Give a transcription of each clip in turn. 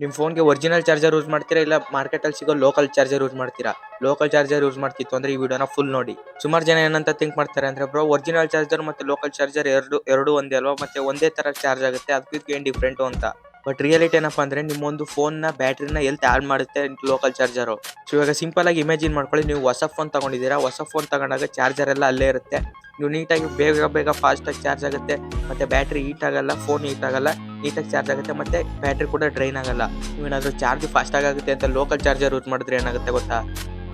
ನಿಮ್ಮ ಫೋನ್‌ಗೆ original charger use ಮಾಡ್ತೀರಾ? ಇಲ್ಲ ಮಾರ್ಕೆಟಲ್ಲಿ ಸಿಗೋ ಲೋಕಲ್ ಚಾರ್ಜರ್ ಯೂಸ್ ಮಾಡ್ತೀರಾ? ಲೋಕಲ್ ಚಾರ್ಜರ್ ಯೂಸ್ ಮಾಡ್ತಿತ್ತು ಅಂದ್ರೆ ಈ ವಿಡಿಯೋನ ಫುಲ್ ನೋಡಿ. ಸುಮಾರು ಜನ ಏನಂತ ಥಿಂಕ್ ಮಾಡ್ತಾರೆ ಅಂದ್ರೆ ಬ್ರೋ ಒರಿಜಿನಲ್ ಚಾರ್ಜರ್ ಮತ್ತೆ ಲೋಕಲ್ ಚಾರ್ಜರ್ ಎರಡು ಒಂದೇ ಅಲ್ವಾ? ಮತ್ತೆ ಒಂದೇ ತರ ಚಾರ್ಜ್ ಆಗುತ್ತೆ ಅದಕ್ಕೂ ಇದಕ್ಕೂ ಏನ್ ಡಿಫರೆಂಟು ಅಂತ. ಬಟ್ ರಿಯಾಲಿಟಿ ಏನಪ್ಪಾ ಅಂದ್ರೆ ನಿಮ್ಮೊಂದು ಫೋನ್ನ ಬ್ಯಾಟರಿನ ಎಲ್ಲಿ ಹಾಳ್ ಮಾಡುತ್ತೆ ಲೋಕಲ್ ಚಾರ್ಜರು. ಸೊ ಇವಾಗ ಸಿಂಪಲ್ ಆಗಿ ಇಮ್ಯಾಜಿನ್ ಮಾಡ್ಕೊಳ್ಳಿ, ನೀವು ಹೊಸ ಫೋನ್ ತಗೊಂಡಿದ್ದೀರಾ. ಹೊಸ ಫೋನ್ ತಗೊಂಡಾಗ ಚಾರ್ಜರ್ ಎಲ್ಲ ಅಲ್ಲೇ ಇರುತ್ತೆ. ನೀವು ನೀಟಾಗಿ ಬೇಗ ಫಾಸ್ಟ್ ಆಗಿ ಚಾರ್ಜ್ ಆಗುತ್ತೆ. ಮತ್ತೆ ಬ್ಯಾಟರಿ ಹೀಟ್ ಆಗಲ್ಲ, ಫೋನ್ ಹೀಟ್ ಆಗಲ್ಲ, ನೀಟಾಗಿ ಚಾರ್ಜ್ ಆಗುತ್ತೆ. ಮತ್ತೆ ಬ್ಯಾಟರಿ ಕೂಡ ಡ್ರೈನ್ ಆಗಲ್ಲ. ನೀವೇನಾದ್ರೂ ಚಾರ್ಜ್ ಫಾಸ್ಟ್ ಆಗುತ್ತೆ ಅಂತ ಲೋಕಲ್ ಚಾರ್ಜರ್ ಯೂಸ್ ಮಾಡಿದ್ರೆ ಏನಾಗುತ್ತೆ ಗೊತ್ತಾ?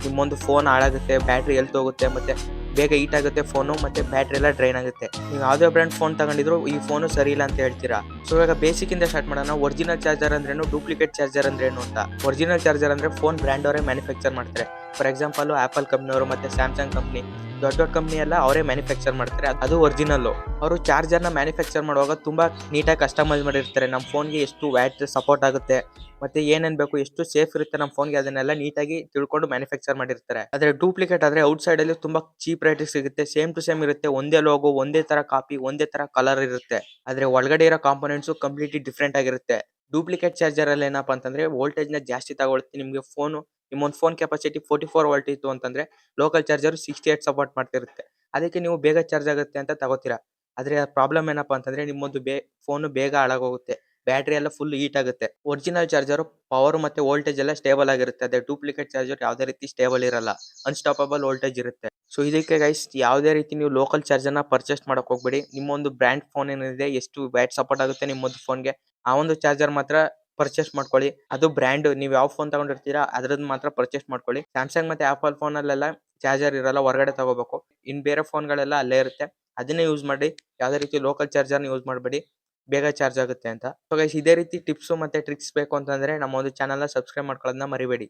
ನಿಮ್ಮೊಂದು ಫೋನ್ ಹಾಳಾಗುತ್ತೆ, ಬ್ಯಾಟರಿ ಎಲ್ತ್ ಹೋಗುತ್ತೆ, ಮತ್ತೆ ಬೇಗ ಹೀಟ್ ಆಗುತ್ತೆ ಫೋನು, ಮತ್ತೆ ಬ್ಯಾಟರಿ ಎಲ್ಲ ಡ್ರೈನ್ ಆಗುತ್ತೆ. ನೀವು ಯಾವುದೇ ಬ್ರ್ಯಾಂಡ್ ಫೋನ್ ತಗೊಂಡಿದ್ರು ಈ ಫೋನು ಸರಿ ಇಲ್ಲ ಅಂತ ಹೇಳ್ತೀರಾ. ಸೊ ಇವಾಗ ಬೇಸಿಕ್ ಇಂದ ಸ್ಟಾರ್ಟ್ ಮಾಡೋಣ. ಒರಿಜಿನಲ್ ಚಾರ್ಜರ್ ಅಂದ್ರೇನು, ಡೂಪ್ಲಿಕೇಟ್ ಚಾರ್ಜರ್ ಅಂದ್ರೇನು ಅಂತ. ಒರಿಜಿನಲ್ ಚಾರ್ಜರ್ ಅಂದ್ರೆ ಫೋನ್ ಬ್ರ್ಯಾಂಡ್ ಅವರೇ ಮ್ಯಾನುಫ್ಯಾಕ್ಚರ್ ಮಾಡ್ತಾರೆ. ಫಾರ್ ಎಕ್ಸಾಂಪಲ್ ಆಪಲ್ ಕಂಪ್ನಿಯವರು ಮತ್ತೆ ಸ್ಯಾಮ್ಸಂಗ್ ಕಂಪ್ನಿ, ದೊಡ್ಡ ಕಂಪ್ನಿ ಎಲ್ಲ ಅವರೇ ಮ್ಯಾನುಫ್ಯಾಕ್ಚರ್ ಮಾಡ್ತಾರೆ, ಅದು ಒರಿಜಿನಲ್. ಅವರು ಚಾರ್ಜರ್ನ ಮ್ಯಾನುಫ್ಯಾಕ್ಚರ್ ಮಾಡುವಾಗ ತುಂಬಾ ನೀಟಾಗಿ ಕಸ್ಟಮೈಸ್ ಮಾಡಿರ್ತಾರೆ. ನಮ್ಮ ಫೋನ್ಗೆ ಎಷ್ಟು ವ್ಯಾಟ್ ಸಪೋರ್ಟ್ ಆಗುತ್ತೆ, ಮತ್ತೆ ಏನೇನ್ ಬೇಕು, ಎಷ್ಟು ಸೇಫ್ ಇರುತ್ತೆ ನಮ್ಮ ಫೋನ್ಗೆ, ಅದನ್ನೆಲ್ಲ ನೀಟಾಗಿ ತಿಳ್ಕೊಂಡು ಮ್ಯಾನುಫ್ಯಾಕ್ಚರ್ ಮಾಡಿರ್ತಾರೆ. ಆದ್ರೆ ಡೂಪ್ಲಿಕೇಟ್ ಆದ್ರೆ ಔಟ್ ಸೈಡ್ ಅಲ್ಲಿ ತುಂಬಾ ಚೀಪ್ ರೇಟ್ ಸಿಗುತ್ತೆ, ಸೇಮ್ ಟು ಸೇಮ್ ಇರುತ್ತೆ, ಒಂದೇ ಲೋಗೋ, ಒಂದೇ ತರ ಕಾಪಿ, ಒಂದೇ ತರ ಕಲರ್ ಇರುತ್ತೆ. ಆದ್ರೆ ಒಳಗಡೆ ಇರೋ ಕಾಂಪೋನೆಂಟ್ಸ್ ಕಂಪ್ಲೀಟ್ಲಿ ಡಿಫ್ರೆಂಟ್ ಆಗಿರುತ್ತೆ. ಡೂಪ್ಲಿಕೇಟ್ ಚಾರ್ಜರ್ ಅಲ್ಲಿ ಏನಪ್ಪಾ ಅಂತಂದ್ರೆ ವೋಲ್ಟೇಜ್ ನ ಜಾಸ್ತಿ ತಗೊಳುತ್ತೆ. ನಿಮ್ಗೆ ಫೋನ್, ನಿಮ್ಮೊಂದು ಫೋನ್ ಕೆಪಾಸಿಟಿ 44 ವೋಲ್ಟ್ ಇತ್ತು ಅಂತಂದ್ರೆ ಲೋಕಲ್ ಚಾರ್ಜರ್ 68 ಸಪೋರ್ಟ್ ಮಾಡ್ತಿರುತ್ತೆ. ಅದಕ್ಕೆ ನೀವು ಬೇಗ ಚಾರ್ಜ್ ಆಗುತ್ತೆ ಅಂತ ತಗೋತೀರಾ. ಆದ್ರೆ ಪ್ರಾಬ್ಲಮ್ ಏನಪ್ಪಾ ಅಂತಂದ್ರೆ ನಿಮ್ಮೊಂದು ಫೋನ್ ಬೇಗ ಹಾಳಾಗೋಗುತ್ತೆ, ಬ್ಯಾಟರಿ ಎಲ್ಲ ಫುಲ್ ಹೀಟ್ ಆಗುತ್ತೆ. ಒರಿಜಿನಲ್ ಚಾರ್ಜರ್ ಪವರ್ ಮತ್ತೆ ವೋಲ್ಟೇಜ್ ಎಲ್ಲ ಸ್ಟೇಬಲ್ ಆಗಿರುತ್ತೆ. ಅದೇ ಡೂಪ್ಲಿಕೇಟ್ ಚಾರ್ಜರ್ ಯಾವುದೇ ರೀತಿ ಸ್ಟೇಬಲ್ ಇರಲ್ಲ, ಅನ್ಸ್ಟಾಪಬಲ್ ವೋಲ್ಟೇಜ್ ಇರುತ್ತೆ. ಸೊ ಇದಕ್ಕೆ ಗೈಸ್ ಯಾವುದೇ ರೀತಿ ನೀವು ಲೋಕಲ್ ಚಾರ್ಜರ್ ನ ಪರ್ಚೇಸ್ ಮಾಡಕ್ ಹೋಗ್ಬೇಡಿ. ನಿಮ್ಮೊಂದು ಬ್ರ್ಯಾಂಡ್ ಫೋನ್ ಏನಿದೆ, ಎಷ್ಟು ವ್ಯಾಟ್ ಸಪೋರ್ಟ್ ಆಗುತ್ತೆ ನಿಮ್ಮೊಂದು ಫೋನ್ಗೆ, ಆ ಒಂದು ಚಾರ್ಜರ್ ಮಾತ್ರ ಪರ್ಚೇಸ್ ಮಾಡ್ಕೊಳ್ಳಿ. ಅದು ಬ್ರ್ಯಾಂಡ್, ನೀವು ಯಾವ ಫೋನ್ ತಗೊಂಡಿರ್ತೀರಾ ಅದ್ರದ್ದು ಮಾತ್ರ ಪರ್ಚೇಸ್ ಮಾಡ್ಕೊಳ್ಳಿ. ಸ್ಯಾಮ್ಸಂಗ್ ಮತ್ತೆ ಆಪಲ್ ಫೋನ್ ಅಲ್ಲೆಲ್ಲ ಚಾರ್ಜರ್ ಇರಲ್ಲ, ಹೊರಗಡೆ ತಗೋಬೇಕು. ಇನ್ ಬೇರೆ ಫೋನ್ಗಳೆಲ್ಲ ಅಲ್ಲೇ ಇರುತ್ತೆ, ಅದನ್ನೇ ಯೂಸ್ ಮಾಡಿ. ಯಾವುದೇ ರೀತಿ ಲೋಕಲ್ ಚಾರ್ಜರ್ನ ಯೂಸ್ ಮಾಡಬೇಡಿ, ಬೇಗ ಚಾರ್ಜ್ ಆಗುತ್ತೆ ಅಂತ. ಸೊ ಗೈಸ್ ಇದೇ ರೀತಿ ಟಿಪ್ಸ್ ಮತ್ತೆ ಟ್ರಿಕ್ಸ್ ಬೇಕು ಅಂತಂದ್ರೆ ನಮ್ಮ ಒಂದು ಚಾನಲ್ನ ಸಬ್ಸ್ಕ್ರೈಬ್ ಮಾಡ್ಕೊಳ್ಳೋದನ್ನ ಮರಿಬೇಡಿ.